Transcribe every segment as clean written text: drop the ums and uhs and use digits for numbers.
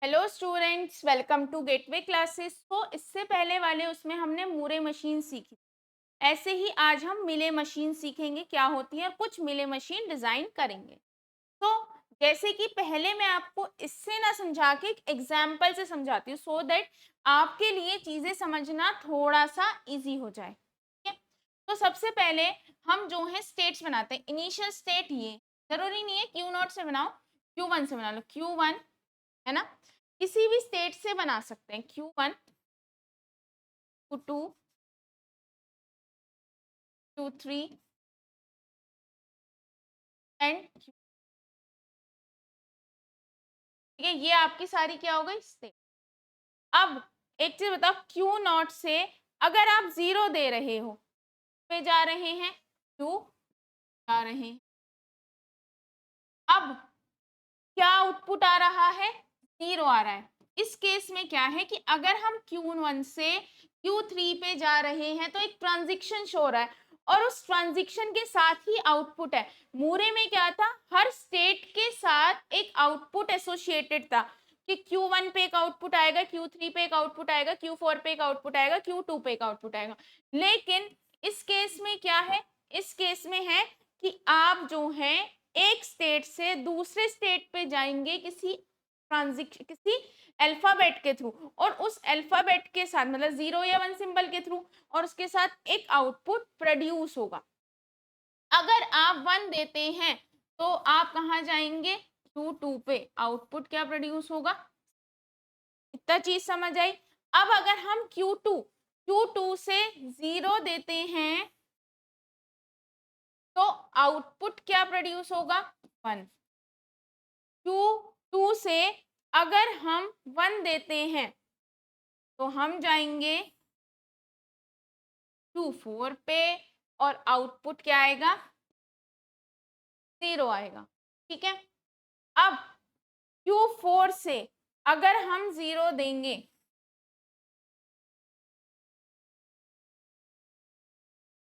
Hello students, welcome to Gateway Classes. तो इससे पहले वाले उसमें हमने मूरे मशीन सीखी। ऐसे ही आज हम मिले मशीन सीखेंगे क्या होती है और कुछ मिले मशीन डिजाइन करेंगे। तो जैसे कि पहले मैं आपको इससे ना समझा के एक एग्जाम्पल से समझाती हूँ सो दैट आपके लिए चीजें समझना थोड़ा सा इजी हो जाए। ठीक है। तो सबसे पहले हम जो है स्टेट्स बनाते हैं। इनिशियल स्टेट ये जरूरी नहीं है क्यू नॉट से बनाओ, Q1 से बना लो। Q1 है ना, किसी भी स्टेट से बना सकते हैं। Q1, Q2, Q3 and Q। ठीक है, ये आपकी सारी क्या हो गई स्टेट। अब एक चीज बताओ, Q नॉट से अगर आप जीरो दे रहे हो पे जा रहे हैं, Q जा रहे हैं। अब क्या आउटपुट आ रहा है, जीरो आ रहा है। इस केस में क्या है कि अगर हम Q1 से Q3 पे जा रहे हैं तो एक ट्रांजिशन शो हो रहा है और उस ट्रांजिशन के साथ ही आउटपुट है। मूरे में क्या था, हर स्टेट के साथ एक आउटपुट एसोसिएटेड था कि Q1 पे एक आउटपुट आएगा, Q3 पे एक आउटपुट आएगा, Q4 पे एक आउटपुट आएगा, Q2 पे एक आउटपुट आएगा। लेकिन इस केस में क्या है, इस केस में है कि आप जो है एक स्टेट से दूसरे स्टेट पे जाएंगे किसी अल्फाबेट के थ्रू, और उस अल्फाबेट के साथ मतलब जीरो या वन सिंबल के थ्रू, और उसके साथ एक आउटपुट प्रोड्यूस होगा। अगर आप वन देते हैं तो आप कहाँ जाएंगे, Q2 पे आउटपुट क्या प्रोड्यूस होगा। इतना चीज समझ आई। अब अगर हम Q2 से जीरो देते हैं तो आउटपुट क्या प्रोड्यूस होगा, वन। Q2 से अगर हम वन देते हैं तो हम जाएंगे Q4 पे और आउटपुट क्या आएगा, जीरो आएगा। ठीक है। अब Q4 से अगर हम जीरो देंगे,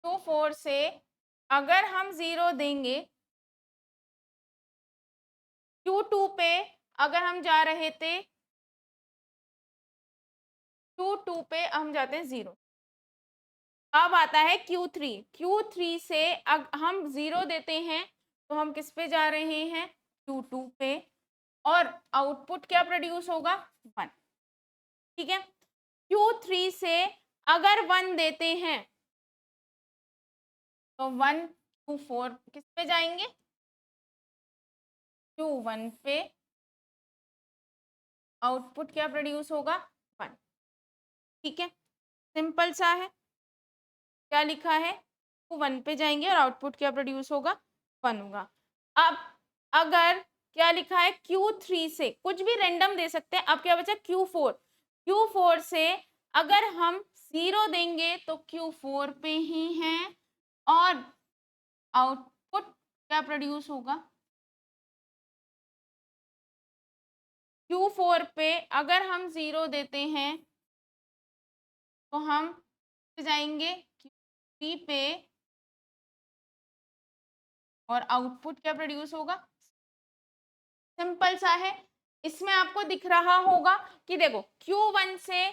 Q4 से अगर हम जीरो देंगे, Q2 पे अगर हम जा रहे थे, Q2 पे हम जाते हैं जीरो। अब आता है Q3 से हम जीरो देते हैं तो हम किस पे जा रहे हैं, Q2 पे, और आउटपुट क्या प्रोड्यूस होगा, वन। ठीक है। Q3 से अगर वन देते हैं तो वन Q4 किस पे जाएंगे, Q1 पे, आउटपुट क्या प्रोड्यूस होगा, वन। ठीक है, सिंपल सा है। क्या लिखा है, Q1 पे जाएंगे और आउटपुट क्या प्रोड्यूस होगा, वन होगा। अब अगर क्या लिखा है, Q3 से कुछ भी रेंडम दे सकते हैं। अब क्या बचा, Q4 से अगर हम जीरो देंगे तो Q4 पे ही है और आउटपुट क्या प्रोड्यूस होगा, Q4 पे अगर हम जीरो देते हैं तो हम जाएंगे Q3 पे और आउटपुट क्या प्रोड्यूस होगा। सिंपल सा है। इसमें आपको दिख रहा होगा कि देखो Q1 से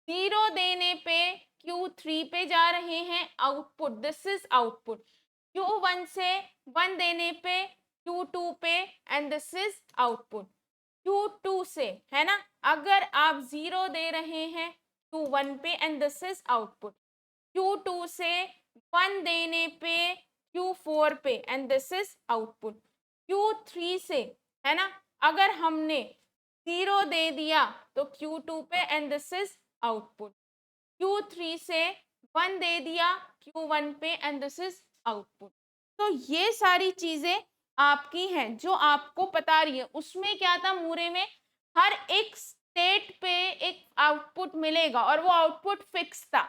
जीरो देने पे Q3 पे जा रहे हैं, output this is output. Q1 से वन देने पे Q2 पे and this is output. Q2 से है ना, अगर आप जीरो दे रहे हैं Q1 पे and this is output. Q2 से वन देने पे Q4 पे and this is output. Q3 से है ना, अगर हमने जीरो दे दिया तो Q2 पे and this is output. Q3 से वन दे दिया Q1 पे एंड दिस इज आउटपुट। तो ये सारी चीजें आपकी हैं जो आपको पता रही है। उसमें क्या था, मूरे में हर एक स्टेट पे एक आउटपुट मिलेगा और वो आउटपुट फिक्स था।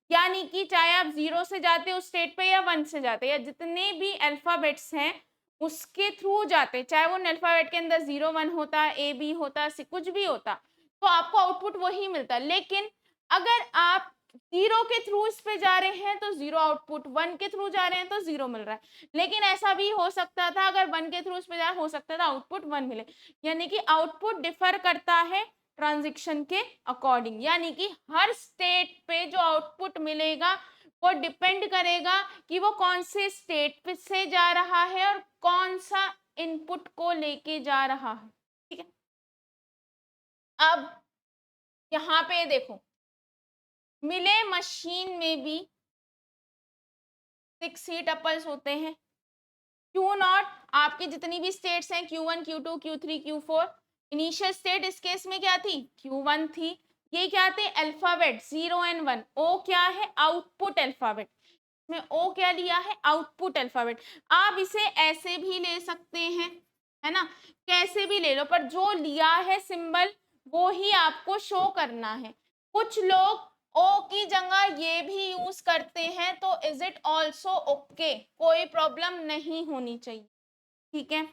यानी कि चाहे आप जीरो से जाते उस स्टेट पे या वन से जाते या जितने भी अल्फाबेट्स हैं उसके थ्रू जाते, चाहे वो अल्फाबेट के अंदर जीरो वन होता, ए बी होता, सी कुछ भी होता, तो आपको आउटपुट वही मिलता। लेकिन अगर आप जीरो के थ्रू इस पे जा रहे हैं तो जीरो आउटपुट, वन के थ्रू जा रहे हैं तो जीरो मिल रहा है। लेकिन ऐसा भी हो सकता था, अगर वन के थ्रू इस पे जा हो सकता था आउटपुट वन मिले। यानी कि आउटपुट डिफर करता है ट्रांजिशन के अकॉर्डिंग, यानी कि हर स्टेट पे जो आउटपुट मिलेगा वो डिपेंड करेगा कि वो कौन से स्टेट पे से जा रहा है और कौन सा इनपुट को लेके जा रहा है। ठीक है, अब यहाँ पे देखो, मिले मशीन में भी 6 ही टपल्स होते हैं। क्यू नॉट आपकी जितनी भी स्टेट्स हैं Q1 Q2 Q3 Q4, initial state इस केस में क्या थी, Q1 थी। ये क्या थे, अल्फाबेट 0 एंड 1। O क्या है, आउटपुट अल्फाबेट में O क्या लिया है, आउटपुट अल्फाबेट। आप इसे ऐसे भी ले सकते हैं, है ना, कैसे भी ले लो, पर जो लिया है सिंबल वो ही आपको शो करना है। कुछ लोग ओ की जगह ये भी यूज करते हैं, तो इज इट ऑल्सो ओके, कोई प्रॉब्लम नहीं होनी चाहिए। ठीक है,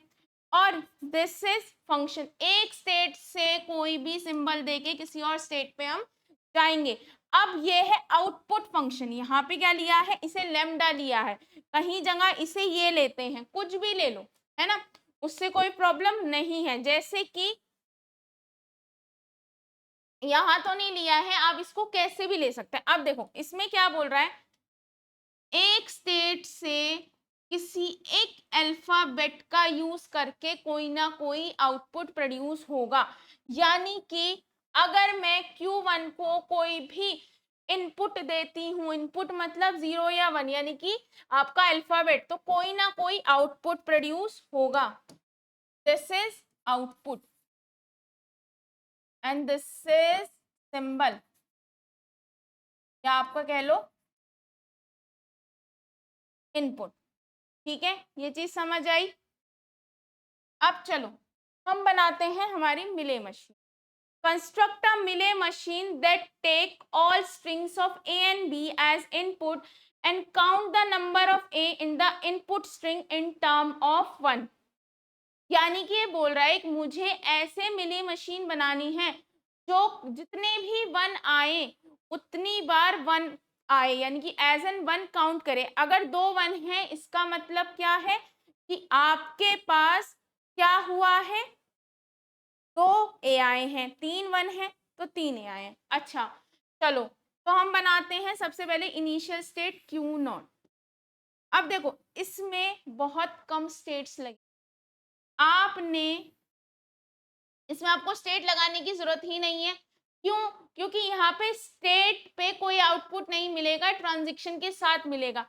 और दिस इज फंक्शन, एक स्टेट से कोई भी सिंबल देके किसी और स्टेट पे हम जाएंगे। अब ये है आउटपुट फंक्शन, यहाँ पे क्या लिया है, इसे लेमडा लिया है, कहीं जगह इसे ये लेते हैं, कुछ भी ले लो, है ना, उससे कोई प्रॉब्लम नहीं है। जैसे कि यहाँ तो नहीं लिया है, आप इसको कैसे भी ले सकते हैं। अब देखो इसमें क्या बोल रहा है, एक स्टेट से किसी एक अल्फाबेट का यूज करके कोई ना कोई आउटपुट प्रोड्यूस होगा। यानी कि अगर मैं Q1 को कोई भी इनपुट देती हूँ, इनपुट मतलब 0 या 1, यानी कि आपका अल्फाबेट, तो कोई ना कोई आउटपुट प्रोड्यूस होगा। This is output and this is symbol, या आपका कह लो इनपुट। ठीक है, ये चीज समझ आई। अब चलो हम बनाते हैं हमारी मिले machine. Construct a Mealy machine that take all strings of A and B as input and count the number of A in the input string in term of 1। यानी कि ये बोल रहा है कि मुझे ऐसे मिली मशीन बनानी है जो जितने भी 1 आए उतनी बार 1 आए, यानी कि एज एन 1 काउंट करे। अगर 2 1 है इसका मतलब क्या है कि आपके पास क्या हुआ है, 2 A आए हैं, 3 1 है तो 3 A आए हैं। अच्छा चलो, तो हम बनाते हैं सबसे पहले इनिशियल स्टेट Q0। अब देखो इसमें बहुत कम स्टेट्स लगी, आपने इसमें आपको स्टेट लगाने की जरूरत ही नहीं है। क्यों, क्योंकि यहाँ पे स्टेट पे कोई आउटपुट नहीं मिलेगा, ट्रांजिशन के साथ मिलेगा।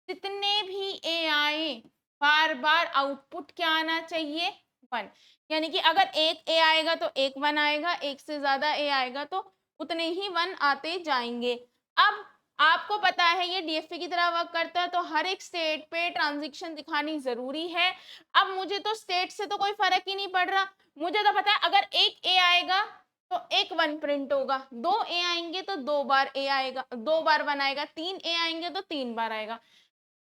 जितने भी ए आए बार बार आउटपुट क्या आना चाहिए, 1। यानी कि अगर एक ए आएगा तो एक 1 आएगा, एक से ज्यादा ए आएगा तो उतने ही 1 आते जाएंगे। अब आपको पता है ये डीएफए की तरह वर्क करता है, तो हर एक स्टेट पे ट्रांजिशन दिखानी जरूरी है। अब मुझे तो स्टेट से तो कोई फर्क ही नहीं पड़ रहा, मुझे तो पता है अगर एक ए आएगा तो एक 1 प्रिंट होगा, 2 ए आएंगे तो 2 बार ए आएगा, 2 बार 1 आएगा, 3 ए आएंगे तो 3 बार आएगा,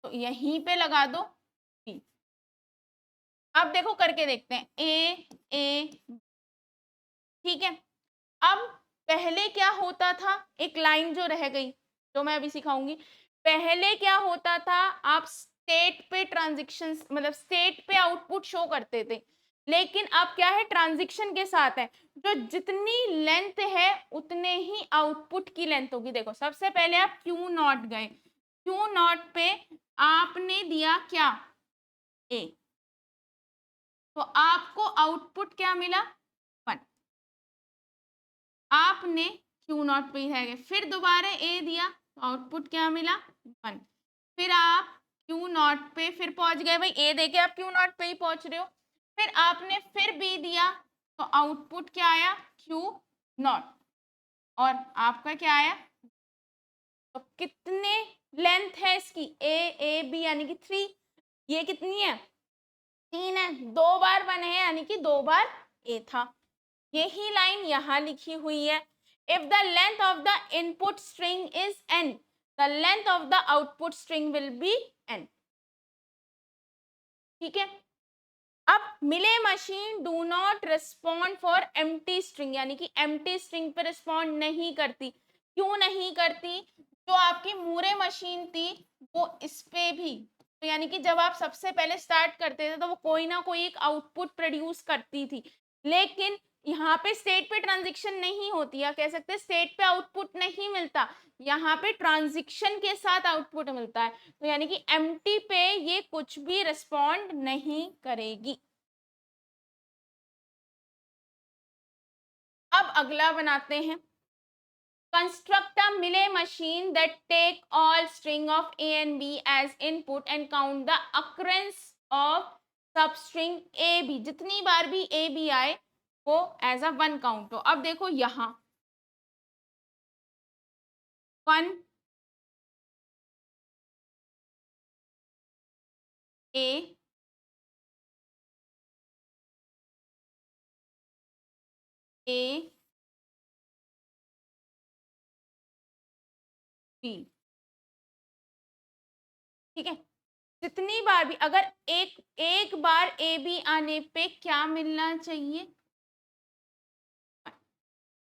तो यहीं पे लगा दो P। अब देखो करके देखते हैं ए। ठीक है, अब पहले क्या होता था, एक लाइन जो रह गई जो मैं अभी सिखाऊंगी। पहले क्या होता था, आप स्टेट पे ट्रांजिशन मतलब स्टेट पे आउटपुट शो करते थे, लेकिन अब क्या है, ट्रांजिशन के साथ है, जो जितनी लेंथ है उतने ही आउटपुट की लेंथ होगी। देखो सबसे पहले आप Q0 गए, Q0 पे आपने दिया क्या, A, तो आपको आउटपुट क्या मिला, 1। आपने Q0 पे है, फिर दोबारा A दिया तो आउटपुट क्या मिला, 1। फिर आप Q0 पे फिर पहुंच गए, भाई A देके आप Q0 पे ही पहुंच रहे हो। फिर आपने फिर B दिया तो आउटपुट क्या आया, Q0, और आपका क्या आया, तो कितने लेंथ है इसकी, A B यानी कि 3, ये कितनी है, 3 है, 2 बार 1 है यानी कि 2 बार A था। यही लाइन यहाँ लिखी हुई है, if the length of the input string is n, the length of the output string will be n। ठीक है, अब मिले machine do not respond for empty string, यानी कि एम्प्टी स्ट्रिंग पे रिस्पॉन्ड नहीं करती। क्यों नहीं करती, जो आपकी मूरे मशीन थी वो इस पे भी, तो यानी कि जब आप सबसे पहले स्टार्ट करते थे तो वो कोई ना कोई एक आउटपुट प्रोड्यूस करती थी, लेकिन यहाँ पे स्टेट पे ट्रांजिशन नहीं होती, या कह सकते हैं स्टेट पे आउटपुट नहीं मिलता, यहाँ पे ट्रांजिशन के साथ आउटपुट मिलता है। तो यानी कि एम्प्टी पे ये कुछ भी रिस्पॉन्ड नहीं करेगी। अब अगला बनाते हैं, construct a Mealy machine that take all string of A and B as input and count the occurrence of substring A B। जितनी बार भी A B आए वो एज अ वन काउंट हो। अब देखो यहाँ 1 A A B, ठीक है। जितनी बार भी अगर एक बार ए बी आने पे क्या मिलना चाहिए,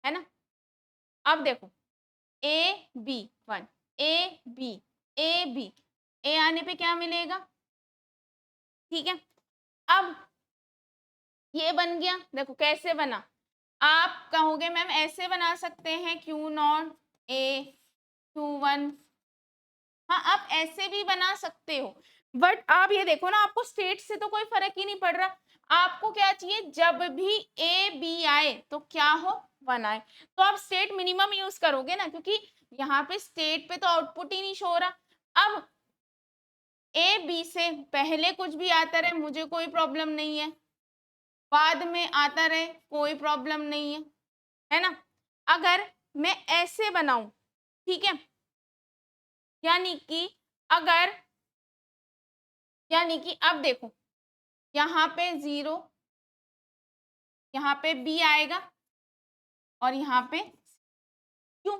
है ना। अब देखो A B 1, A B A B, A आने पे क्या मिलेगा, ठीक है। अब ये बन गया, देखो कैसे बना। आप कहोगे मैम ऐसे बना सकते हैं Q not a Q one, हाँ आप ऐसे भी बना सकते हो, बट आप ये देखो ना, आपको स्टेट से तो कोई फर्क ही नहीं पड़ रहा। आपको क्या चाहिए, जब भी ए बी आए तो क्या हो, 1 आए। तो आप स्टेट मिनिमम यूज करोगे ना, क्योंकि यहाँ पे स्टेट पे तो आउटपुट ही नहीं शो हो रहा। अब ए बी से पहले कुछ भी आता रहे मुझे कोई प्रॉब्लम नहीं है, बाद में आता रहे कोई प्रॉब्लम नहीं है ना। अगर मैं ऐसे बनाऊं, ठीक है, यानी कि अगर, यानी कि अब देखो यहाँ पे 0, यहाँ पे बी आएगा और यहाँ पे क्यों।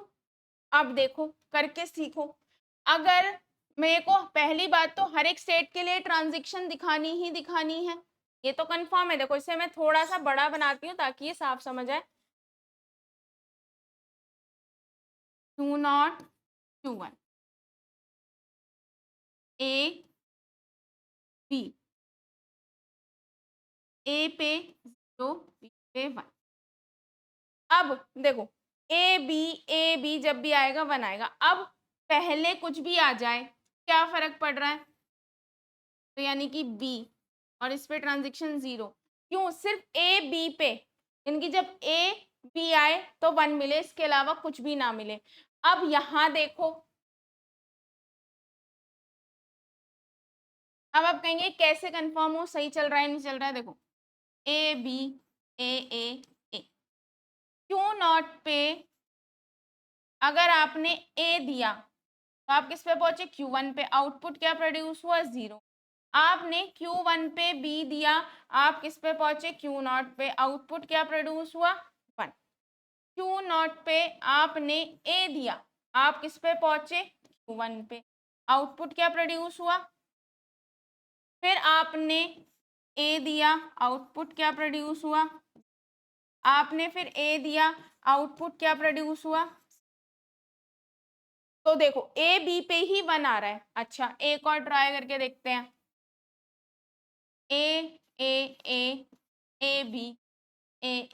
अब देखो करके सीखो। अगर मेरे को पहली बात तो हर एक स्टेट के लिए ट्रांजिशन दिखानी ही दिखानी है, ये तो कंफर्म है। देखो इसे मैं थोड़ा सा बड़ा बनाती हूँ ताकि ये साफ समझ आए। Q not Q one A B, A पे 0 बी पे 1। अब देखो ए बी जब भी आएगा 1 आएगा। अब पहले कुछ भी आ जाए क्या फर्क पड़ रहा है, तो यानी कि बी और इस पे ट्रांजिशन 0। क्यों, सिर्फ ए बी पे, यानी कि जब ए बी आए तो 1 मिले, इसके अलावा कुछ भी ना मिले। अब यहाँ देखो, अब आप कहेंगे कैसे कंफर्म हो सही चल रहा है नहीं चल रहा है। देखो A B A Q naught पे अगर आपने ए दिया तो आप किस पे पहुंचे, Q1 पे। आउटपुट क्या प्रोड्यूस हुआ, 0। आपने Q1 पे बी दिया, आप किस पे पहुंचे, Q0 पे। आउटपुट क्या प्रोड्यूस हुआ, 1। Q0 पे आपने ए दिया, आप किस पे पहुंचे, Q1 पे। आउटपुट क्या प्रोड्यूस हुआ। फिर आपने ए दिया, आउटपुट क्या प्रोड्यूस हुआ। आपने फिर ए दिया, आउटपुट क्या प्रोड्यूस हुआ। तो देखो ए बी पे ही 1 आ रहा है। अच्छा एक और ट्राई करके देखते हैं, ए ए ए बी ए,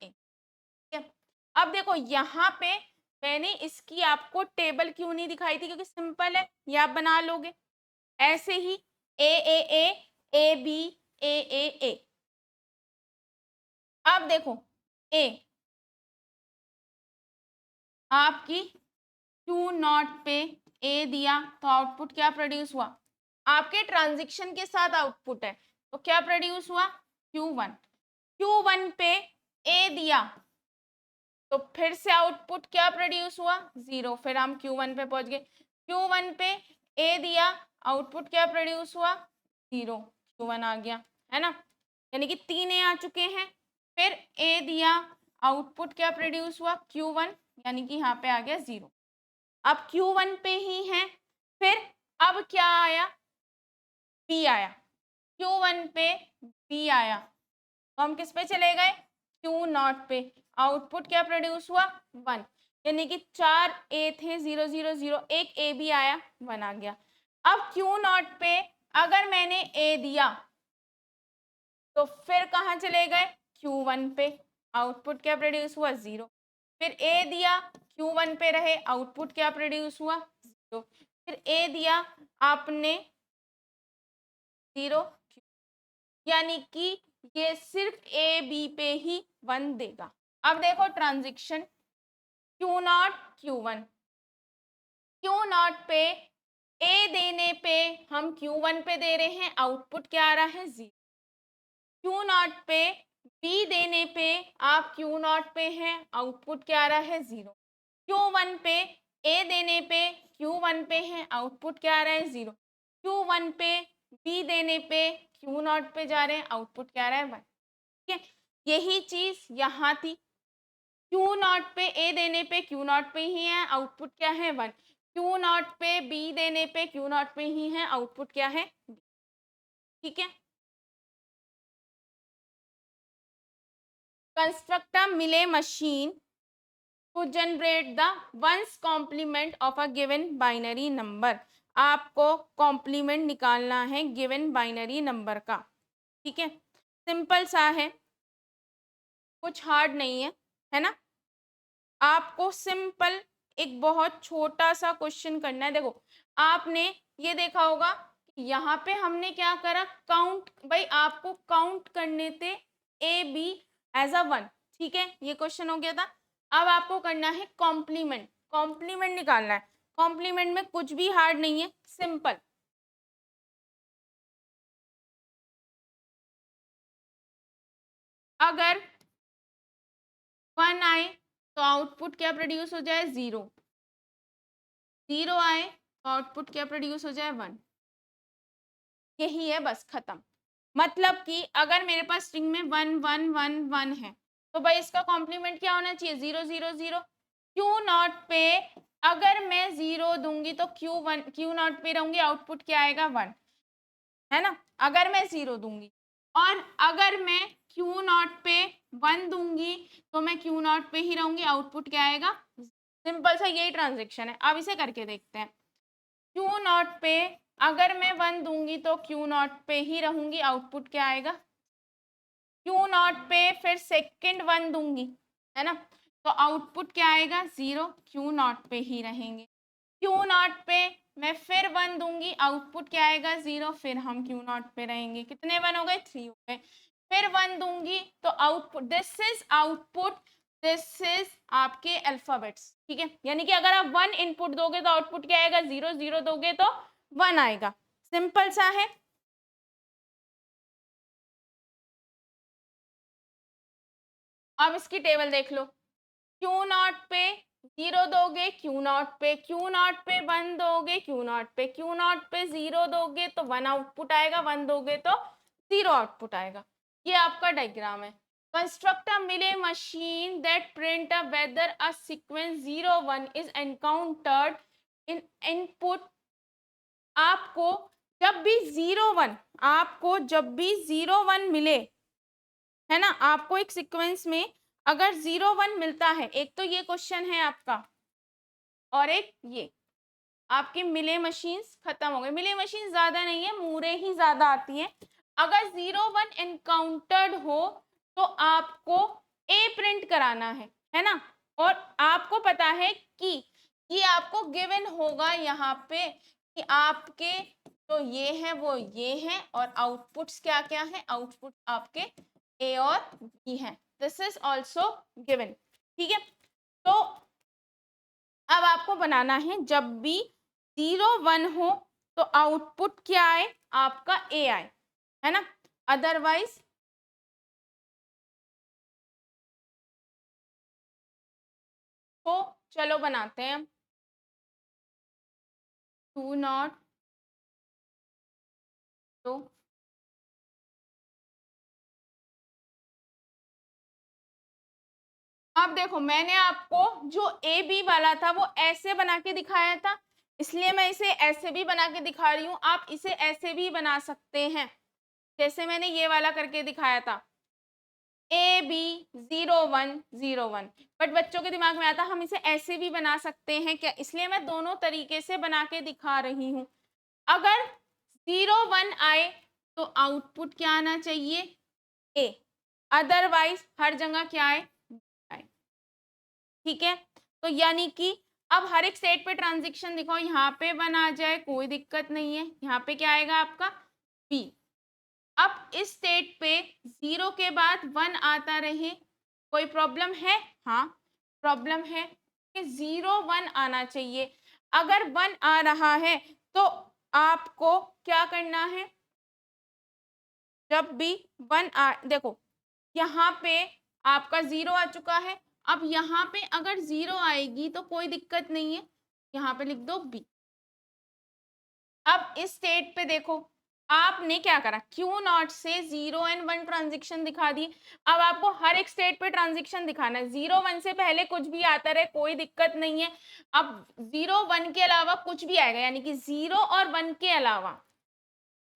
ठीक है। अब देखो यहाँ पे मैंने इसकी आपको टेबल क्यों नहीं दिखाई थी, क्योंकि सिंपल है, ये आप बना लोगे ऐसे ही। ए बी ए। अब देखो ए आपकी Q0 पे ए दिया तो आउटपुट क्या प्रोड्यूस हुआ, आपके ट्रांजिशन के साथ आउटपुट है तो क्या प्रोड्यूस हुआ, Q1 पे ए दिया तो फिर से आउटपुट क्या प्रोड्यूस हुआ, 0। फिर हम Q1 पे पहुंच गए। Q1 पे ए दिया, आउटपुट क्या प्रोड्यूस हुआ, 0। Q1 आ गया, है ना, यानी कि 3 ए आ चुके हैं। फिर ए दिया, आउटपुट क्या प्रोड्यूस हुआ, Q1, यानी कि यहाँ पे आ गया 0। अब Q1 पे ही है। फिर अब क्या आया, बी आया। Q1 पे बी आया तो हम किस पे चले गए, Q0 पे। आउटपुट क्या प्रोड्यूस हुआ, 1, यानी कि 4 ए थे, 0 0 0, एक ए भी आया, 1 आ गया। अब Q0 पे अगर मैंने ए दिया तो फिर कहाँ चले गए, Q1 पे। आउटपुट क्या प्रोड्यूस हुआ 0। फिर ए दिया Q1 पे रहे, आउटपुट क्या प्रोड्यूस हुआ 0। फिर ए दिया आपने 0, यानी कि ये सिर्फ ए बी पे ही 1 देगा। अब देखो ट्रांजिशन Q0 Q1, Q0 पे ए देने पे हम Q1 पे दे रहे हैं, आउटपुट क्या आ रहा है 0। Q0 पे बी देने पे आप Q0 पे हैं, आउटपुट क्या आ रहा है 0। Q1 पे ए देने पे Q1 पे हैं, आउटपुट क्या आ रहा है 0। Q1 पे बी देने पे Q0 पे जा रहे हैं, आउटपुट क्या आ रहा है 1। ठीक है, यही चीज यहाँ थी। Q0 पे ए देने पे Q0 पे ही है, आउटपुट क्या है 1। Q0 पे बी देने पे Q0 पे ही है, आउटपुट क्या है। ठीक है, construct a Mealy machine to generate the one's complement of a given binary number. आपको कॉम्प्लीमेंट निकालना है गिवन बाइनरी नंबर का। ठीक है, सिंपल सा है, कुछ हार्ड नहीं है ना। आपको सिंपल एक बहुत छोटा सा क्वेश्चन करना है। देखो आपने ये देखा होगा, यहाँ पे हमने क्या करा, काउंट, भाई आपको काउंट करने थे ए बी एज अ 1। ठीक है, ये क्वेश्चन हो गया था। अब आपको करना है कॉम्प्लीमेंट, कॉम्प्लीमेंट निकालना है। कॉम्प्लीमेंट में कुछ भी हार्ड नहीं है, सिंपल। अगर 1 आए तो आउटपुट क्या प्रोड्यूस हो जाए 0, 0 आए तो आउटपुट क्या प्रोड्यूस हो जाए 1। यही है, बस खत्म। मतलब कि अगर मेरे पास स्ट्रिंग में 1 1 1 1 है तो भाई इसका कॉम्प्लीमेंट क्या होना चाहिए 0 0 0। Q0 पे अगर मैं 0 दूंगी तो Q0 पे रहूंगी, आउटपुट क्या आएगा 1, है ना। अगर मैं 0 दूंगी, और अगर मैं Q0 पे 1 दूंगी तो मैं Q0 पे ही रहूंगी, आउटपुट क्या आएगा। सिंपल सा यही ट्रांजेक्शन है। अब इसे करके देखते हैं। Q0 पे अगर मैं 1 दूंगी तो Q0 पे ही रहूंगी, आउटपुट क्या आएगा। Q0 पे फिर सेकंड 1 दूंगी, है ना, तो आउटपुट क्या आएगा 0, Q0 पे ही रहेंगे। Q0 पे मैं फिर 1 दूंगी, आउटपुट क्या आएगा 0, फिर हम Q0 पे रहेंगे। कितने 1 हो गए, 3 हो गए। फिर 1 दूंगी तो output, this is output, this is आपके अल्फाबेट्स। ठीक है, यानी कि अगर आप 1 इनपुट दोगे तो आउटपुट क्या आएगा 0, 0 दोगे तो 1 आएगा। सिंपल सा है। अब इसकी टेबल देख लो। Q0 पे 0 दोगे, Q0 पे 1 दोगे, Q0 पे 0 दोगे तो 1 आउटपुट आएगा, 1 दोगे तो 0 आउटपुट आएगा। ये आपका डायग्राम है। Construct a Mealy machine that print a weather a sequence 0 1 is encountered in input. आपको जब भी 0 1, आपको जब भी 0 1 मिले, है ना, आपको एक सीक्वेंस में अगर 0 1 मिलता है, एक तो ये क्वेश्चन है आपका, और एक ये, आपके मिले मशीन्स खत्म हो गए। मिले मशीन ज्यादा नहीं है, मूरे ही ज्यादा आती है। अगर 0 1 एनकाउंटर्ड हो तो आपको ए प्रिंट कराना है ना। और आपको पता है कि ये आपको गिवन होगा यहाँ पे कि आपके जो ये है वो ये है, और आउटपुट्स क्या क्या है, आउटपुट आपके ए और बी है। This is also given. ठीक है, तो अब आपको बनाना है जब भी 0 1 हो तो आउटपुट क्या आए, आपका ए आए, है ना। अदरवाइज तो चलो बनाते हैं। 2 0 तो अब देखो मैंने आपको जो ए बी वाला था वो ऐसे बना के दिखाया था, इसलिए मैं इसे ऐसे भी बना के दिखा रही हूँ। आप इसे ऐसे भी बना सकते हैं, जैसे मैंने ये वाला करके दिखाया था, ए बी 0 1 0 1। बट बच्चों के दिमाग में आता हम इसे ऐसे भी बना सकते हैं क्या, इसलिए मैं दोनों तरीके से बना के दिखा रही हूँ। अगर 0 1 आए तो आउटपुट क्या आना चाहिए, ए। अदरवाइज हर जगह क्या आए, ठीक है, तो यानी कि अब हर एक स्टेट पे ट्रांजिशन दिखाओ, यहाँ पे 1 आ जाए कोई दिक्कत नहीं है, यहाँ पे क्या आएगा आपका बी। अब इस स्टेट पे 0 के बाद 1 आता रहे, कोई प्रॉब्लम है? हाँ प्रॉब्लम है कि 0 1 आना चाहिए। अगर 1 आ रहा है तो आपको क्या करना है, जब भी 1 आ, देखो यहाँ पे आपका 0 आ चुका है, अब यहाँ पे अगर 0 आएगी तो कोई दिक्कत नहीं है, यहाँ पे लिख दो बी। अब इस स्टेट पे देखो आपने क्या करा, क्यू नॉट से 0 एंड 1 ट्रांजिशन दिखा दिए। अब आपको हर एक स्टेट पे ट्रांजिशन दिखाना है, 0 1 से पहले कुछ भी आता रहे कोई दिक्कत नहीं है। अब 0 1 के अलावा कुछ भी आएगा, यानी कि 0 और 1 के अलावा,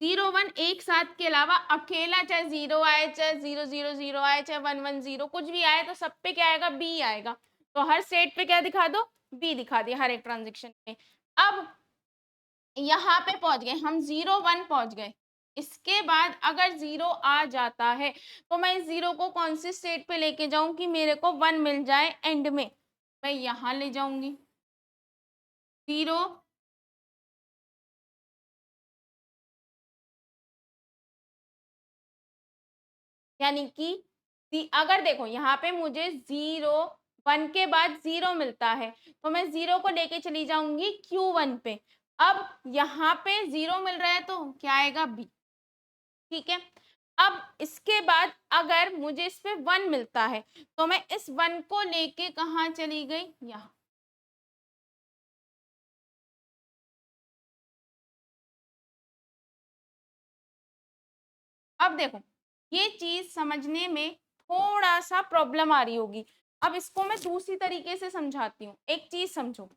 0 1 एक साथ के अलावा अकेला, चाहे 0 आए, चाहे 0 0 0 आए, चाहे 1 1 0 कुछ भी आए, तो सब पे क्या आएगा, बी आएगा। तो हर स्टेट पे क्या दिखा दो, बी दिखा दिया हर एक ट्रांजेक्शन पे। अब यहाँ पे पहुंच गए हम, 0 1 पहुंच गए। इसके बाद अगर 0 आ जाता है तो मैं इस 0 को कौन सी स्टेट पे लेके जाऊं कि मेरे को 1 मिल जाए एंड में, मैं यहाँ ले जाऊंगी 0, यानी कि अगर देखो यहाँ पे मुझे 0 1 के बाद 0 मिलता है तो मैं 0 को लेके चली जाऊंगी Q1 पे। अब यहाँ पे 0 मिल रहा है तो क्या आएगा, बी। ठीक है, अब इसके बाद अगर मुझे इस पे 1 मिलता है तो मैं इस 1 को लेके कहाँ चली गई, यहाँ। अब देखो ये चीज समझने में थोड़ा सा प्रॉब्लम आ रही होगी, अब इसको मैं दूसरी तरीके से समझाती हूँ। एक चीज समझो,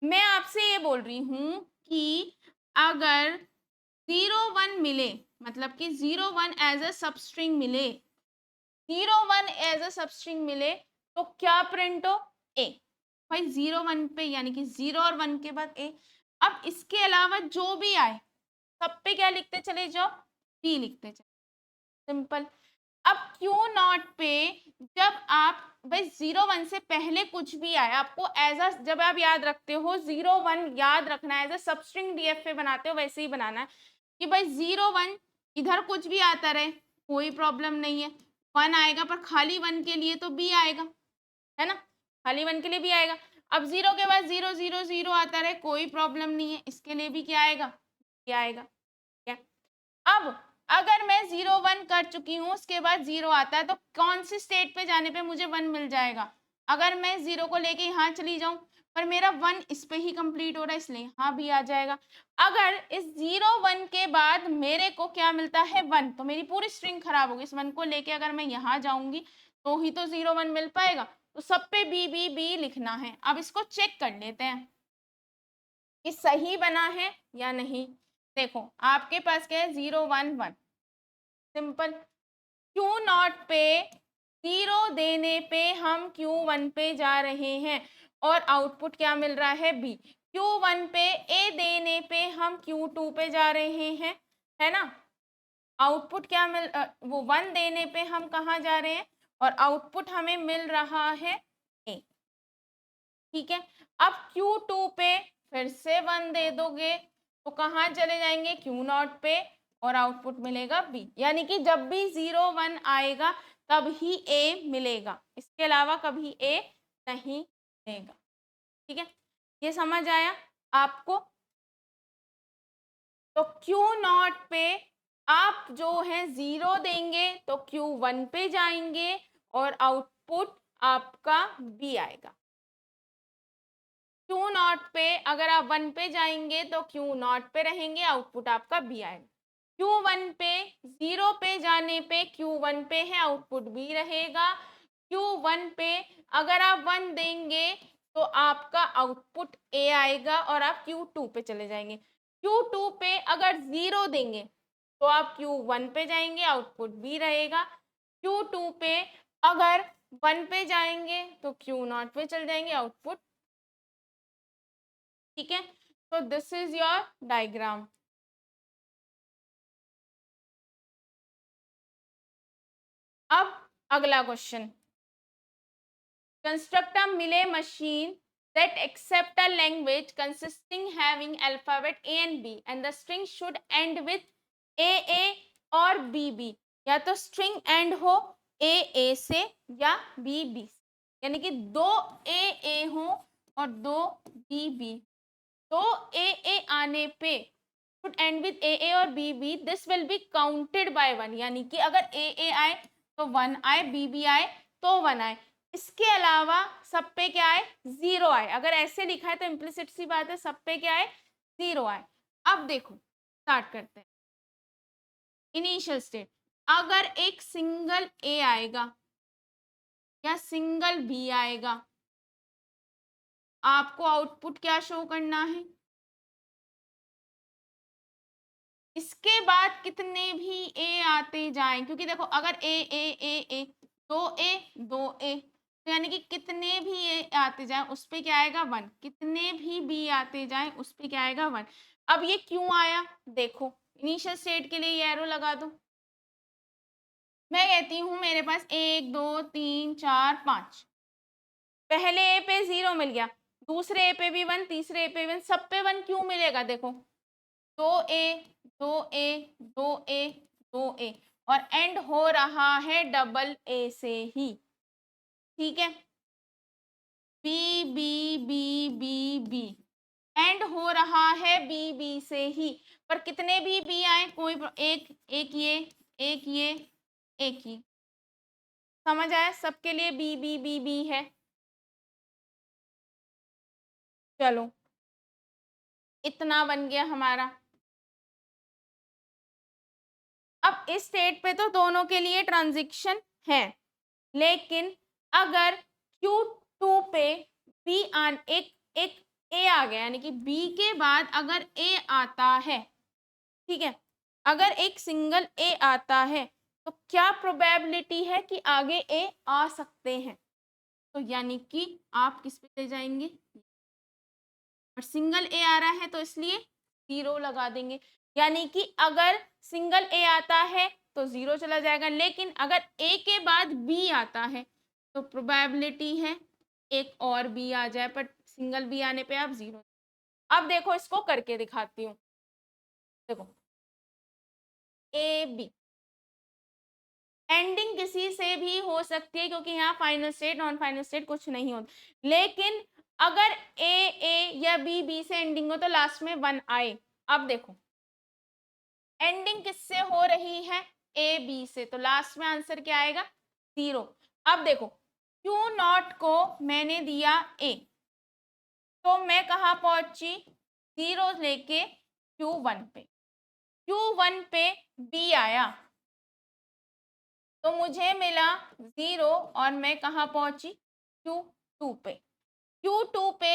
मैं आपसे ये बोल रही हूँ कि अगर 0 1 मिले, मतलब कि 0 1 एज अ सबस्ट्रिंग मिले, 0 1 एज अ सबस्ट्रिंग मिले तो क्या प्रिंट हो, ए। भाई 0 1 पे यानी कि 0 और 1 के बाद ए। अब इसके अलावा जो भी आए सब पे क्या लिखते चले जाओ, डी लिखते चले, सिंपल। अब क्यू नॉट पे जब आप, भाई 0 1 से पहले कुछ भी आए आपको एज अ, जब आप याद रखते हो 0 1 याद रखना है, एज अ सबस्ट्रिंग डीएफए बनाते हो वैसे ही बनाना है कि भाई 0 1 इधर कुछ भी आता रहे कोई प्रॉब्लम नहीं है, 1 आएगा पर खाली 1 के लिए तो बी आएगा, है ना, खाली 1 के लिए भी आएगा। अब 0 के बाद 0 0 0 आता रहे कोई प्रॉब्लम नहीं है, इसके लिए भी क्या आएगा, क्या आएगा, क्या। अब अगर मैं 0 1 कर चुकी हूँ, उसके बाद 0 आता है तो कौन सी स्टेट पे जाने पे मुझे 1 मिल जाएगा, अगर मैं 0 को लेके यहाँ चली जाऊं पर मेरा 1 इस पे ही कंप्लीट हो रहा है इसलिए यहाँ भी आ जाएगा। अगर इस 0 1 के बाद मेरे को क्या मिलता है, 1, तो मेरी पूरी स्ट्रिंग खराब होगी, इस 1 को लेके अगर मैं यहाँ जाऊंगी तो ही तो 0 1 मिल पाएगा, तो सब पे बी बी बी लिखना है। अब इसको चेक कर लेते हैं कि सही बना है या नहीं। देखो आपके पास क्या है, 0 1 1, सिंपल। क्यू नॉट पे 0 देने पे हम Q1 पे जा रहे हैं और आउटपुट क्या मिल रहा है, बी। Q1 पे ए देने पे हम Q2 पे जा रहे हैं, है ना, आउटपुट क्या वो 1 देने पे हम कहाँ जा रहे हैं और आउटपुट हमें मिल रहा है ए। ठीक है, अब Q2 पे फिर से 1 दे दोगे तो कहाँ चले जाएंगे, Q नॉट पे, और आउटपुट मिलेगा बी। यानी कि जब भी 0 1 आएगा तब ही ए मिलेगा, इसके अलावा कभी ए नहीं मिलेगा। ठीक है, ये समझ आया आपको। तो Q नॉट पे आप जो है 0 देंगे तो Q1 पे जाएंगे और आउटपुट आपका बी आएगा। Q नॉट पे अगर आप 1 पे जाएंगे तो Q नॉट पे रहेंगे, आउटपुट आपका बी आएगा। Q1 पे 0 पे जाने पे Q1 पे है, आउटपुट बी रहेगा। Q1 पे अगर आप 1 देंगे तो आपका आउटपुट ए आएगा और आप Q2 पे चले जाएंगे। Q2 पे अगर 0 देंगे तो आप Q1 पे जाएंगे, आउटपुट बी रहेगा। Q2 पे अगर 1 पे जाएंगे तो Q नॉट पे चल जाएंगे, आउटपुट। ठीक है, तो दिस इज योर डायग्राम। अब अगला question, construct a Mealy machine that accept a language consisting having alphabet A and B and the string should end with AA और BB, या तो string end हो AA से या BB से, यानी कि दो AA हो और दो BB, तो AA आने पे should end with AA और BB, this will be counted by 1, यानी कि अगर AA आए तो 1 आए, BB आए तो 1 आए, इसके अलावा सब पे क्या आए, 0 आए। अगर ऐसे लिखा है तो इम्प्लिसिट सी बात है, सब पे क्या आए, 0 आए। अब देखो स्टार्ट करते हैं। इनिशियल स्टेट, अगर एक सिंगल ए आएगा या सिंगल बी आएगा, आपको आउटपुट क्या शो करना है, इसके बाद कितने भी ए आते जाएं, क्योंकि देखो अगर ए ए ए ए दो ए तो यानी कि कितने भी ए आते जाएं उस पे क्या आएगा 1, कितने भी बी आते जाएं उस पे क्या आएगा 1। अब ये क्यों आया, देखो इनिशियल स्टेट के लिए ये एरो लगा दो, मैं कहती हूँ मेरे पास 1 2 3 4 5, पहले ए पे 0 मिल गया, दूसरे ए पे भी 1, तीसरे ए पे 1, सब पे 1 क्यों मिलेगा, देखो 2A 2A 2A 2A और एंड हो रहा है डबल ए से ही, ठीक है, B B B B B and हो रहा है बी बी से ही, पर कितने भी बी आए कोई एक एक ये एक ये एक ही, समझ आया, सबके लिए बी बी बी बी है। चलो इतना बन गया हमारा। अब इस स्टेट पे तो दोनों के लिए ट्रांजिशन है, लेकिन अगर Q2 पे बी आन एक ए आ गया, यानी कि बी के बाद अगर ए आता है, ठीक है, अगर एक सिंगल ए आता है तो क्या प्रोबेबिलिटी है कि आगे ए आ सकते हैं, तो यानी कि आप किस पे ले जाएंगे, और सिंगल ए आ रहा है तो इसलिए 0 लगा देंगे, यानी कि अगर सिंगल ए आता है तो 0 चला जाएगा, लेकिन अगर ए के बाद बी आता है तो प्रोबेबिलिटी है एक और बी आ जाए, पर सिंगल बी आने पे आप 0। अब देखो इसको करके दिखाती हूँ, देखो ए बी एंडिंग किसी से भी हो सकती है, क्योंकि यहाँ final state non final state कुछ नहीं होता, लेकिन अगर ए ए या बी बी से एंडिंग हो तो लास्ट में 1 आए। अब देखो एंडिंग किससे हो रही है, ए बी से, तो लास्ट में आंसर क्या आएगा 0। अब देखो Q0 को मैंने दिया ए, तो मैं कहाँ पहुंची 0 लेके Q1 पे, Q1 पे बी आया तो मुझे मिला 0 और मैं कहाँ पहुंची Q2 पे, Q2 पे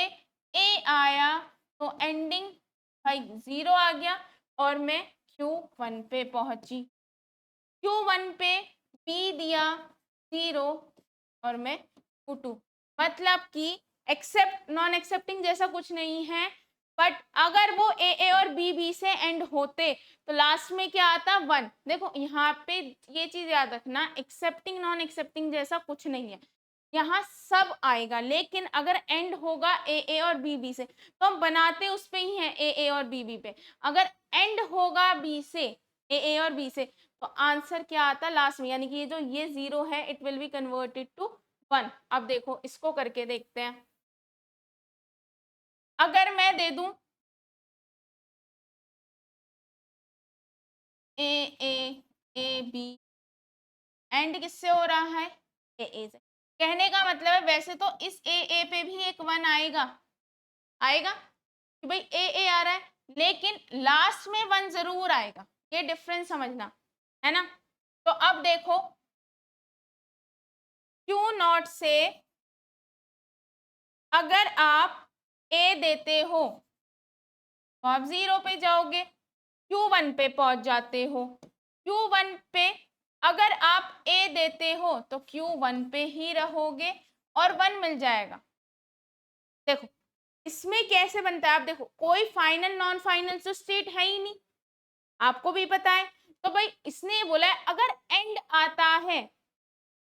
ए आया तो एंडिंग भाई 0 आ गया और मैं Q1 पे पहुंची, Q1 पे बी दिया 0 और मैं Q2, मतलब कि एक्सेप्ट नॉन एक्सेप्टिंग जैसा कुछ नहीं है, बट अगर वो ए और बी से एंड होते तो लास्ट में क्या आता 1। देखो यहाँ पे ये चीज याद रखना, एक्सेप्टिंग नॉन एक्सेप्टिंग जैसा कुछ नहीं है, यहाँ सब आएगा, लेकिन अगर एंड होगा ए और बी से तो हम बनाते उस पे ही हैं ए और बी पे, अगर एंड होगा बी से ए और बी से तो आंसर क्या आता लास्ट में, यानी कि ये जो ये 0 है it will be converted to 1। अब देखो इसको करके देखते हैं, अगर मैं दे दूं ए बी एंड किससे हो रहा है ए से, कहने का मतलब है वैसे तो इस ए पे भी एक 1 आएगा आएगा कि भाई ए आ रहा है, लेकिन लास्ट में 1 जरूर आएगा, ये डिफरेंस समझना है ना। तो अब देखो Q0 से अगर आप ए देते हो तो आप 0 पे जाओगे, Q1 पे पहुंच जाते हो, Q1 पे अगर आप ए देते हो तो Q1 पे ही रहोगे और 1 मिल जाएगा। देखो इसमें कैसे बनता है, आप देखो कोई फाइनल नॉन फाइनल तो स्टेट है ही नहीं, आपको भी पता है, तो भाई इसने बोला है अगर एंड आता है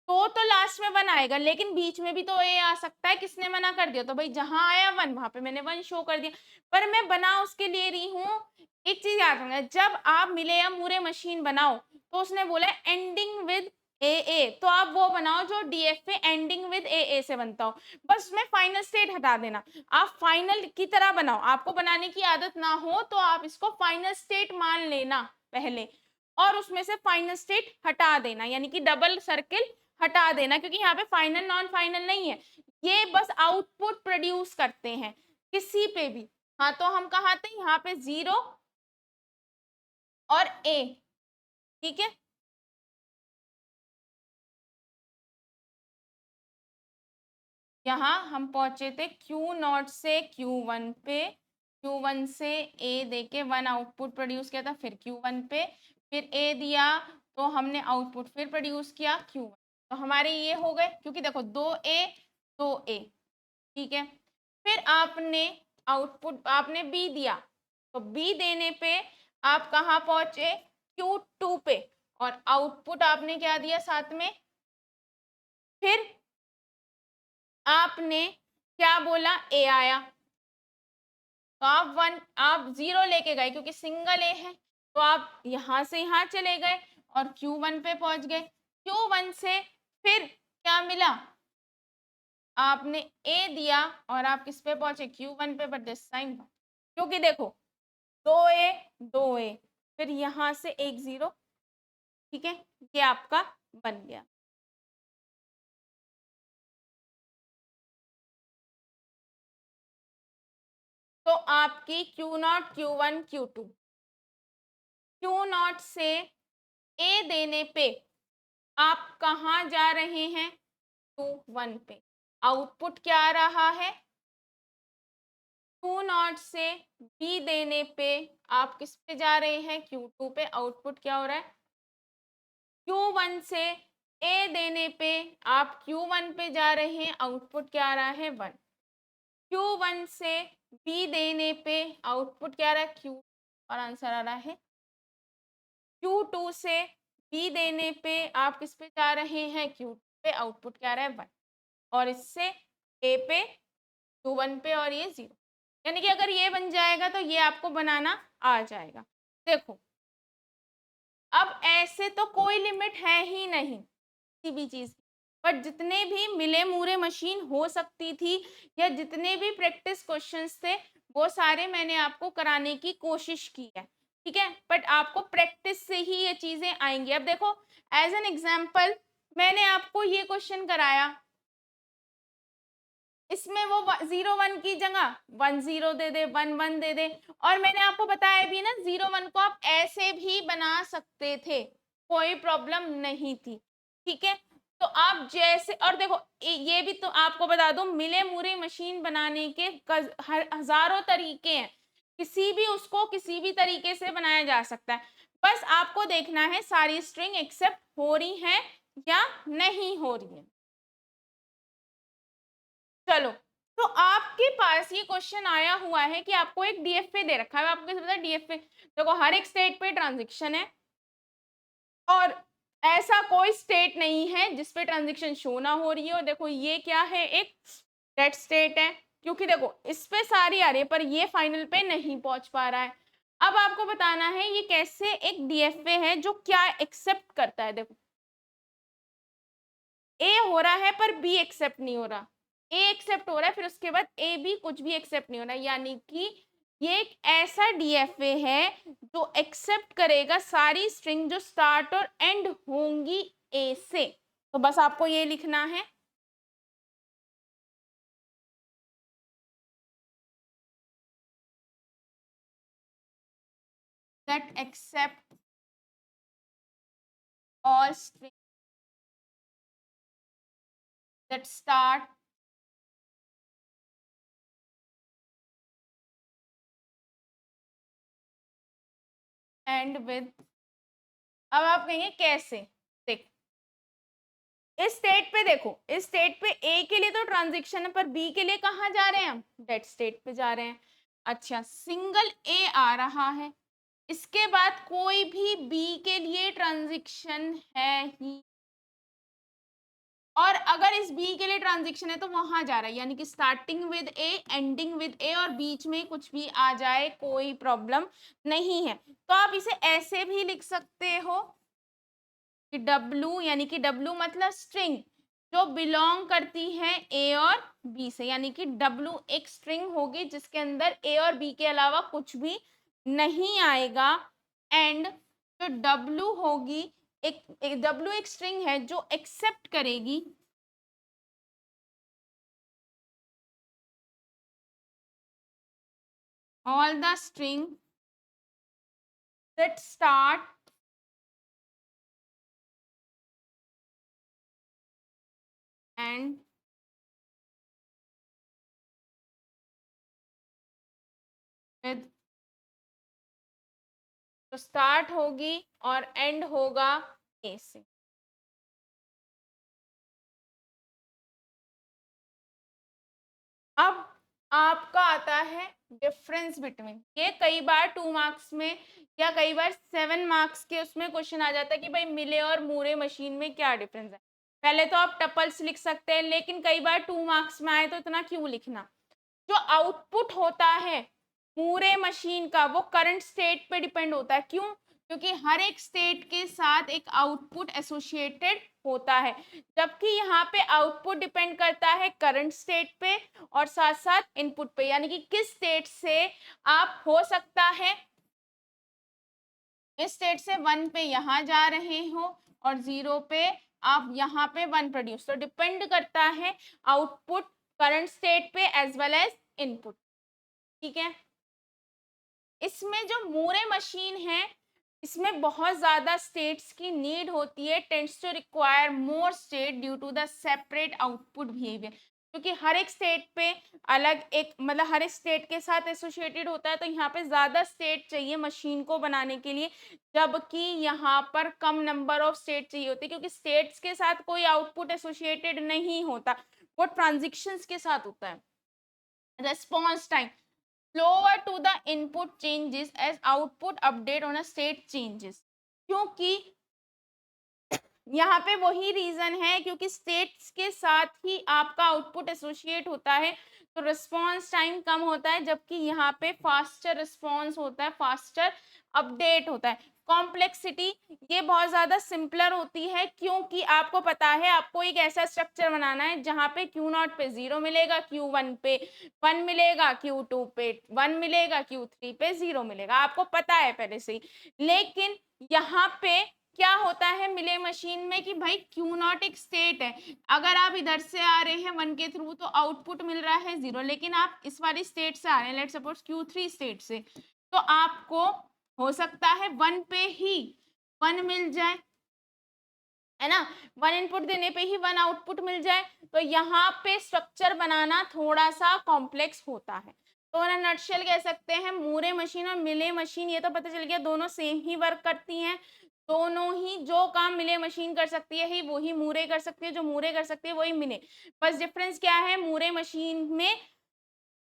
तो लास्ट में 1 आएगा, लेकिन बीच में भी तो ए आ सकता है, किसने मना कर दिया? तो भाई जहां आया 1 वहां पे मैंने 1 शो कर दिया, पर मैं बना उसके लिए रही हूँ। एक चीज याद रखना, जब आप मिले या मूरे मशीन बनाओ तो उसने बोला एंडिंग विद ए, तो आप वो बनाओ जो डीएफए एंडिंग विद ए से बनता हो। बस उसमें फाइनल स्टेट हटा देना, आप फाइनल की तरह बनाओ। आपको बनाने की आदत ना हो तो आप इसको फाइनल स्टेट मान लेना पहले, और उसमें से फाइनल स्टेट हटा देना, यानी कि डबल सर्किल हटा देना, क्योंकि यहाँ पे फाइनल नॉन फाइनल नहीं है, ये बस आउटपुट प्रोड्यूस करते हैं किसी पे भी। हाँ, तो हम कहा थे यहाँ पे 0 और ए, ठीक है। यहाँ हम पहुंचे थे Q0 से Q1 पे, Q1 से A देके 1 आउटपुट प्रोड्यूस किया था, फिर Q1 पे, फिर A दिया तो हमने आउटपुट फिर प्रोड्यूस किया Q1। तो हमारे ये हो गए, क्योंकि देखो 2A 2A, ठीक है। फिर आपने आउटपुट आपने B दिया, तो B देने पे आप कहाँ पहुंचे? Q2 पे, और आउटपुट आपने क्या दिया साथ में? फिर आपने क्या बोला? ए आया, तो आप 0 लेके गए क्योंकि सिंगल ए है, तो आप यहां से यहां चले गए और Q1 पे पहुंच गए। Q1 से फिर क्या मिला? आपने ए दिया और आप किस पे पहुंचे? Q1 पे, बट दिस टाइम क्योंकि देखो 2A 2A, फिर यहां से एक 0, ठीक है, ये आपका बन गया। तो आपकी Q0 Q1 Q2, Q0 से ए देने पे आप कहाँ जा रहे हैं? Q1 पे। आउटपुट क्या आ रहा है? Q0 से B देने पे आप किस पे जा रहे हैं? Q2 पे। आउटपुट क्या हो रहा है? Q1 से A देने पे आप Q1 पे जा रहे हैं, आउटपुट क्या आ रहा है? 1। Q1 से B देने पे आउटपुट क्या आ रहा है? Q, और आंसर आ रहा है। Q2 से B देने पे आप किस पे जा रहे हैं? Q2 पे। आउटपुट क्या आ रहा है? 1। और इससे A पे, Q1 पे, और ये 0, यानी कि अगर ये बन जाएगा तो ये आपको बनाना आ जाएगा। देखो, अब ऐसे तो कोई लिमिट है ही नहीं किसी भी चीज की, पर जितने भी मिले मूरे मशीन हो सकती थी या जितने भी प्रैक्टिस क्वेश्चंस थे वो सारे मैंने आपको कराने की कोशिश की है, ठीक है। बट आपको प्रैक्टिस से ही ये चीजें आएंगी। अब देखो, एज एन एग्जाम्पल मैंने आपको ये क्वेश्चन कराया, इसमें वो 0 1 की जगह 1 0 दे दे, 1 1 दे दे, और मैंने आपको बताया भी ना 0 1 को आप ऐसे भी बना सकते थे, कोई प्रॉब्लम नहीं थी, ठीक है। तो आप जैसे, और देखो ये भी तो आपको बता दूं, मिले मुरे मशीन बनाने के हजारों तरीके हैं, किसी भी उसको किसी भी तरीके से बनाया जा सकता है। बस आपको देखना है सारी स्ट्रिंग एक्सेप्ट हो रही है या नहीं हो रही है। चलो, तो आपके पास ये क्वेश्चन आया हुआ है कि आपको एक डीएफए दे रखा है, आपको कैसे पता है डीएफए? देखो, हर एक स्टेट पे ट्रांजिशन है, और ऐसा कोई स्टेट नहीं है जिसपे ट्रांजिशन शो ना हो रही हो। देखो ये क्या है? एक डेड स्टेट है, क्योंकि देखो इस पे सारी आ रही है पर ये फाइनल पे नहीं पहुंच पा रहा है। अब आपको बताना है ये कैसे एक डीएफए है जो क्या एक्सेप्ट करता है। देखो, ए हो रहा है पर बी एक्सेप्ट नहीं हो रहा, ए एक्सेप्ट हो रहा है, फिर उसके बाद ए बी कुछ भी एक्सेप्ट नहीं हो रहा, यानी कि ये एक ऐसा डीएफए है जो एक्सेप्ट करेगा सारी स्ट्रिंग जो स्टार्ट और एंड होंगी ए से। तो बस आपको ये लिखना है, that accept all strings that start end with। अब आप कहेंगे कैसे? देख, इस स्टेट पे देखो, इस स्टेट पे ए के लिए तो ट्रांजिशन है, पर बी के लिए कहाँ जा रहे हैं हम? डेड स्टेट पे जा रहे हैं। अच्छा, सिंगल ए आ रहा है, इसके बाद कोई भी बी के लिए ट्रांजिशन है ही और अगर इस बी के लिए ट्रांजिशन है तो वहां जा रहा है, यानी कि starting with A ending with A और बीच में कुछ भी आ जाए कोई प्रॉब्लम नहीं है। तो आप इसे ऐसे भी लिख सकते हो कि W, यानी कि W मतलब स्ट्रिंग जो बिलोंग करती है ए और बी से, यानी कि W एक स्ट्रिंग होगी जिसके अंदर ए और बी के अलावा कुछ भी नहीं आएगा। एंड जो W होगी, एक W एक स्ट्रिंग है जो एक्सेप्ट करेगी all the string that start and with, तो स्टार्ट होगी और एंड होगा ए से। अब आपका आता है डिफरेंस बिटवीन, ये कई बार 2 मार्क्स में या कई बार 7 मार्क्स के उसमें क्वेश्चन आ जाता है कि भाई मिले और मूरे मशीन में क्या डिफरेंस है। पहले तो आप टपल्स लिख सकते हैं, लेकिन कई बार 2 मार्क्स में आए तो इतना क्यों लिखना। जो आउटपुट होता है पूरे मशीन का वो करंट स्टेट पे डिपेंड होता है। क्यों? क्योंकि हर एक स्टेट के साथ एक आउटपुट एसोसिएटेड होता है, जबकि यहाँ पे आउटपुट डिपेंड करता है करंट स्टेट पे और साथ साथ इनपुट पे, यानी कि किस स्टेट से आप हो सकता है इस स्टेट से 1 पे यहाँ जा रहे हो और 0 पे आप यहाँ पे 1 प्रोड्यूस, तो डिपेंड करता है आउटपुट करंट स्टेट पे एज वेल एज इनपुट। ठीक है, इसमें जो मूरे मशीन है इसमें बहुत ज्यादा स्टेट्स की नीड होती है, tends to require more state due to the separate output behaviour, क्योंकि हर एक स्टेट पे अलग एक मतलब हर एक स्टेट के साथ एसोसिएटेड होता है, तो यहाँ पे ज्यादा स्टेट चाहिए मशीन को बनाने के लिए, जबकि यहाँ पर कम नंबर ऑफ स्टेट चाहिए होते, क्योंकि स्टेट्स के साथ कोई आउटपुट एसोसिएटेड नहीं होता, वो ट्रांजिशंस के साथ होता है। Response time slower to the input changes as output update on a state changes, क्योंकि यहाँ पे वही रीजन है, क्योंकि स्टेट्स के साथ ही आपका आउटपुट एसोसिएट होता है, तो रिस्पॉन्स टाइम कम होता है, जबकि यहाँ पे फास्टर रिस्पॉन्स होता है, फास्टर अपडेट होता है। कॉम्प्लेक्सिटी ये बहुत ज्यादा सिंपलर होती है, क्योंकि आपको पता है आपको एक ऐसा स्ट्रक्चर बनाना है जहाँ पे Q0 पे 0 मिलेगा, Q1 पे 1 मिलेगा, Q2 पे 1 मिलेगा, Q3 पे 0 मिलेगा, आपको पता है पहले से ही। लेकिन यहाँ पे क्या होता है मिले मशीन में कि भाई Q0 एक स्टेट है, अगर आप इधर से आ रहे हैं 1 के थ्रू तो आउटपुट मिल रहा है 0, लेकिन आप इस वाली स्टेट से आ रहे हैं, लेट्स सपोज Q3 स्टेट से, तो आपको हो सकता है 1 पे ही 1 मिल जाए, है ना, 1 इनपुट देने पे ही 1 आउटपुट मिल जाए, तो यहाँ पे स्ट्रक्चर बनाना थोड़ा सा कॉम्प्लेक्स होता है। तो इन नटशेल कह सकते हैं मूरे मशीन और मिले मशीन, ये तो पता चल गया दोनों सेम ही वर्क करती हैं, दोनों ही जो काम मिले मशीन कर सकती है ही वही मूरे कर सकती है, जो मूरे कर सकती है वही मिले। बस डिफरेंस क्या है, मूरे मशीन में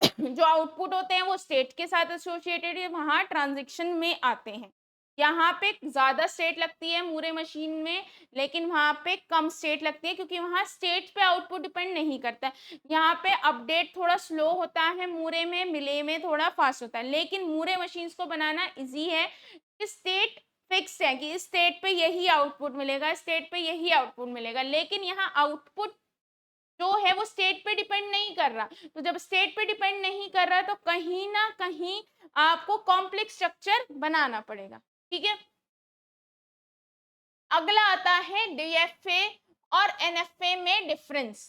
जो आउटपुट होते हैं वो स्टेट के साथ एसोसिएटेड है, वहां ट्रांजिशन में आते हैं। यहाँ पे ज्यादा स्टेट लगती है मूरे मशीन में, लेकिन वहां पे कम स्टेट लगती है, क्योंकि वहां स्टेट पे आउटपुट डिपेंड नहीं करता है। यहाँ पे अपडेट थोड़ा स्लो होता है मूरे में, मिले में थोड़ा फास्ट होता है, लेकिन मूरे मशीन्स को बनाना इजी है, स्टेट फिक्स है कि इस स्टेट पे यही आउटपुट मिलेगा, स्टेट पे यही आउटपुट मिलेगा, लेकिन यहाँ आउटपुट जो है वो स्टेट पे डिपेंड नहीं कर रहा। तो जब स्टेट पे डिपेंड नहीं कर रहा तो कहीं ना कहीं आपको कॉम्प्लेक्स स्ट्रक्चर बनाना पड़ेगा। ठीक है, अगला आता है डीएफए और एनएफए में डिफरेंस।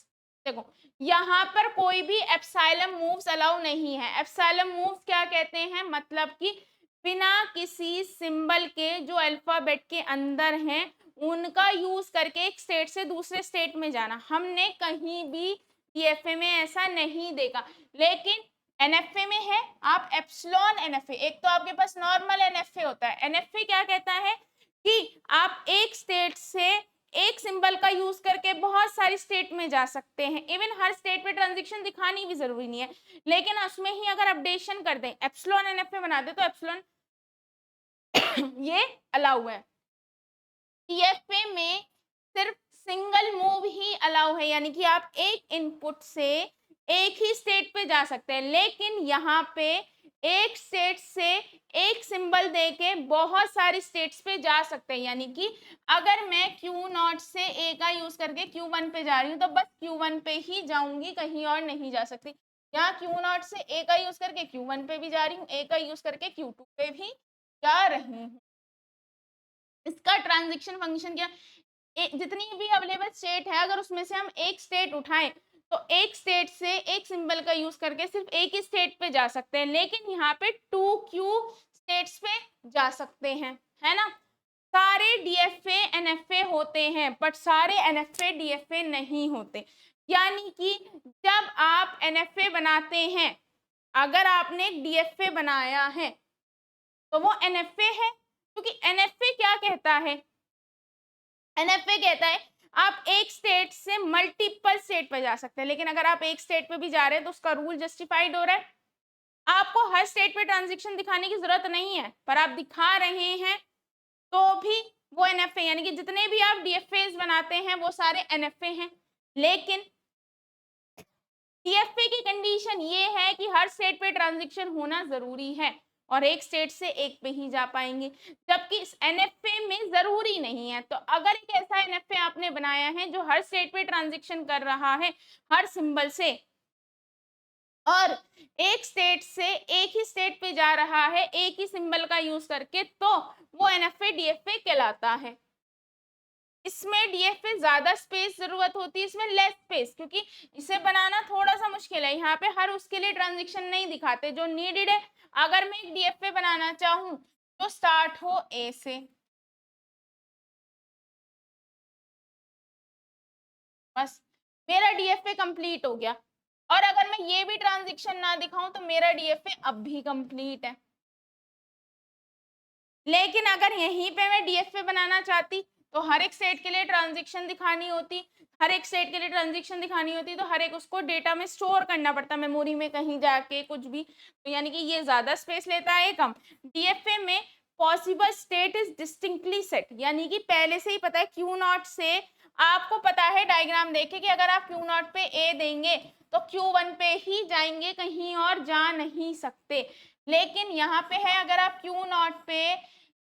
देखो यहाँ पर कोई भी एप्सिलॉन मूव्स अलाउ नहीं है। एप्सिलॉन मूव्स क्या कहते हैं, मतलब कि बिना किसी सिंबल के जो अल्फाबेट के अंदर हैं उनका यूज करके एक स्टेट से दूसरे स्टेट में जाना, हमने कहीं भी डीएफए में ऐसा नहीं देखा, लेकिन एनएफए में है। आप एप्सिलॉन एनएफए, एक तो आपके पास नॉर्मल एनएफए होता है, एनएफए क्या कहता है कि आप एक स्टेट से एक सिंबल का यूज करके बहुत सारी स्टेट में जा सकते हैं, इवन हर स्टेट पे ट्रांजिशन दिखानी भी जरूरी नहीं है, लेकिन उसमें ही अगर अपडेशन कर दें, एप्सिलॉन एनएफए बना दे, तो एप्सिलॉन ये अलाउ है। टीएफए में सिर्फ सिंगल मूव ही अलाउ है, यानी कि आप एक इनपुट से एक ही स्टेट पे जा सकते हैं, लेकिन यहाँ पे एक स्टेट से एक सिंबल देके बहुत सारी स्टेट्स पे जा सकते हैं। यानी कि अगर मैं Q0 से ए का यूज करके Q1 पे जा रही हूँ तो बस Q1 पे ही जाऊंगी, कहीं और नहीं जा सकती। यहाँ Q0 से ए का यूज करके Q1 पे भी जा रही हूँ, ए का यूज करके Q2 पे भी जा रही हूँ। इसका ट्रांजिशन फंक्शन क्या, जितनी भी अवेलेबल स्टेट है अगर उसमें से हम एक स्टेट उठाएं तो एक स्टेट से एक सिंबल का यूज करके सिर्फ एक ही स्टेट पे जा सकते हैं, लेकिन यहाँ पे 2Q स्टेट्स पे जा सकते हैं, है ना। सारे डीएफए एनएफए होते हैं बट सारे एनएफए डीएफए नहीं होते। यानी कि जब आप एनएफए बनाते हैं, अगर आपने एक डीएफए बनाया है तो वो एनएफए है, क्योंकि एनएफए क्या कहता है, एनएफए कहता है आप एक स्टेट से मल्टीपल स्टेट पे जा सकते हैं, लेकिन अगर आप एक स्टेट पे भी जा रहे हैं तो उसका रूल जस्टिफाइड हो रहा है। आपको हर स्टेट पे ट्रांजैक्शन दिखाने की जरूरत नहीं है, पर आप दिखा रहे हैं तो भी वो एनएफए, यानी कि जितने भी आप डीएफए बनाते हैं वो सारे एनएफए हैं। लेकिन डीएफए की कंडीशन ये है कि हर स्टेट पे ट्रांजैक्शन होना जरूरी है और एक स्टेट से एक पे ही जा पाएंगे, जबकि इस एनएफए में जरूरी नहीं है। तो अगर एक ऐसा एनएफए आपने बनाया है जो हर स्टेट पे ट्रांजैक्शन कर रहा है हर सिंबल से और एक स्टेट से एक ही स्टेट पे जा रहा है एक ही सिंबल का यूज करके, तो वो एनएफए डीएफए कहलाता है। इसमें डीएफए ज्यादा स्पेस जरूरत होती है, इसमें लेस स्पेस, क्योंकि इसे बनाना थोड़ा सा मुश्किल है। यहाँ पे हर उसके लिए ट्रांजैक्शन नहीं दिखाते जो नीडेड है। अगर मैं एक डीएफए बनाना चाहूँ तो स्टार्ट हो ए से, बस मेरा डीएफए कंप्लीट हो गया। और अगर मैं ये भी ट्रांजैक्शन ना दिखाऊं तो मेरा डीएफए अब भी कंप्लीट है। लेकिन अगर यहीं पे मैं डीएफए बनाना चाहती तो हर एक स्टेट के लिए ट्रांजैक्शन दिखानी होती, हर एक स्टेट के लिए ट्रांजैक्शन दिखानी होती तो हर एक उसको डेटा में स्टोर करना पड़ता, मेमोरी में कहीं जाके कुछ भी, तो यानी कि ये ज्यादा स्पेस लेता है, कम। डीएफए में possible state is distinctly set, यानी कि पहले से ही पता है Q0 से, आपको पता है डायग्राम देखे कि अगर आप Q0 पे ए देंगे तो Q1 पे ही जाएंगे, कहीं और जा नहीं सकते। लेकिन यहाँ पे है अगर आप Q0 पे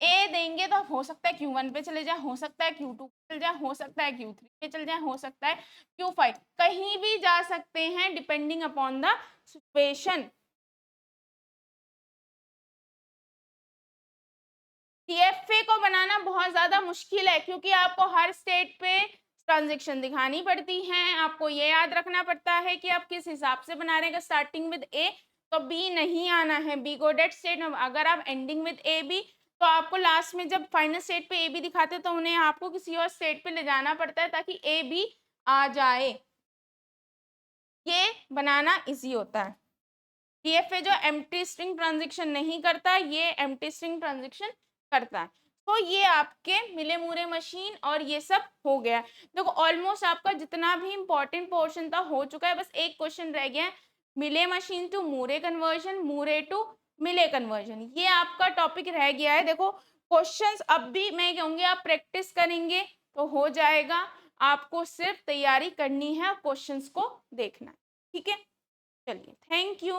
ए देंगे तो हो सकता है Q1 पे चले जाए, हो सकता है Q2 पे चले जाए, हो सकता है Q3 पे चले जाए, हो सकता है Q5, कहीं भी जा सकते हैं depending upon the situation. DFA को बनाना बहुत ज्यादा मुश्किल है क्योंकि आपको हर स्टेट पे ट्रांजैक्शन दिखानी पड़ती हैं। आपको ये याद रखना पड़ता है कि आप किस हिसाब से बना रहे हैं। स्टार्टिंग विद ए तो बी नहीं आना है, बी को डेट स्टेट में। अगर आप एंडिंग विद ए बी तो आपको लास्ट में जब फाइनल स्टेट पे ए बी दिखाते तो उन्हें आपको किसी और स्टेट पे ले जाना पड़ता है ताकि ए बी आ जाए। ये बनाना इजी होता है। डीएफए जो एम्प्टी स्ट्रिंग ट्रांजैक्शन नहीं करता, ये एम्प्टी स्ट्रिंग ट्रांजैक्शन करता है। तो ये आपके मिले मूरे मशीन और ये सब हो गया। देखो ऑलमोस्ट आपका जितना भी इंपॉर्टेंट पोर्शन था हो चुका है, बस एक क्वेश्चन रह गया है, Mealy machine to Moore conversion, Moore to Mealy conversion, ये आपका टॉपिक रह गया है। देखो क्वेश्चंस अब भी मैं कहूँगी आप प्रैक्टिस करेंगे तो हो जाएगा, आपको सिर्फ तैयारी करनी है, क्वेश्चंस को देखना है। ठीक है, चलिए, थैंक यू।